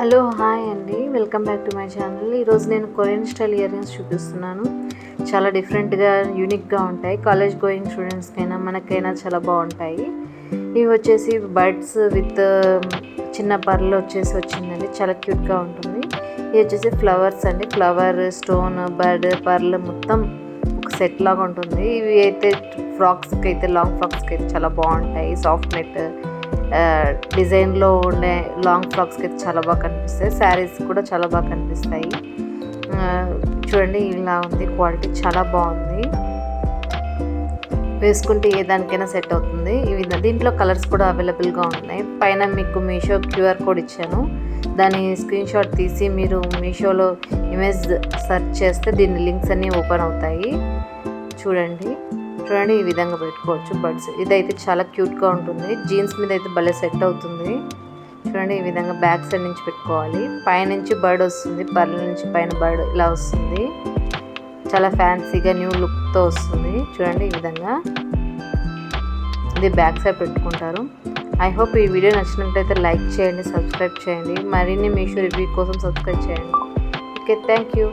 Hello hi అండి, welcome back to my channel. ఈరోజు నేను కొరియన్ స్టైల్ ఇయర్ రింగ్స్ చూపిస్తున్నాను. చాలా డిఫరెంట్గా యూనిక్గా ఉంటాయి. కాలేజ్ గోయింగ్ స్టూడెంట్స్కైనా మనకైనా చాలా బాగుంటాయి. ఇవి వచ్చేసి బర్డ్స్ విత్ చిన్న పర్లు వచ్చిందండి, చాలా క్యూట్గా ఉంటుంది. ఇది వచ్చేసి ఫ్లవర్స్ అండి, ఫ్లవర్, స్టోన్, బర్డ్, పర్ల్ మొత్తం ఒక సెట్ లాగా ఉంటుంది. ఇవి అయితే ఫ్రాక్స్కి అయితే, లాంగ్ ఫ్రాక్స్కి అయితే చాలా బాగుంటాయి. సాఫ్ట్ నెట్ డిజైన్లో ఉండే లాంగ్ ఫ్రాక్స్కి అయితే చాలా బాగా కనిపిస్తాయి. శారీస్ కూడా చాలా బాగా కనిపిస్తాయి. చూడండి, ఇలా ఉంది, క్వాలిటీ చాలా బాగుంది. వేసుకుంటే ఏ దానికైనా సెట్ అవుతుంది. దీంట్లో కలర్స్ కూడా అవైలబుల్గా ఉన్నాయి. పైన మీకు మీషో క్యూఆర్ కోడ్ ఇచ్చాను, దాని స్క్రీన్ షాట్ తీసి మీరు మీషోలో ఇమేజ్ సెర్చ్ చేస్తే దీని లింక్స్ అన్నీ ఓపెన్ అవుతాయి. చూడండి, ఈ విధంగా పెట్టుకోవచ్చు బర్డ్స్. ఇదైతే చాలా క్యూట్గా ఉంటుంది. జీన్స్ మీద అయితే భలే సెట్ అవుతుంది. చూడండి, ఈ విధంగా బ్యాక్ సైడ్ నుంచి పెట్టుకోవాలి. పైనుంచి బర్డ్ వస్తుంది, పర్ల నుంచి పైన బర్డ్ ఇలా వస్తుంది. చాలా ఫ్యాన్సీగా న్యూ లుక్తో వస్తుంది. చూడండి, ఈ విధంగా ఇది బ్యాక్ సైడ్ పెట్టుకుంటారు. ఐ హోప్ ఈ వీడియో నచ్చినట్లయితే లైక్ చేయండి, సబ్స్క్రైబ్ చేయండి. మరిన్ని మీషో రివ్యూ కోసం సబ్స్క్రైబ్ చేయండి. Okay, thank you.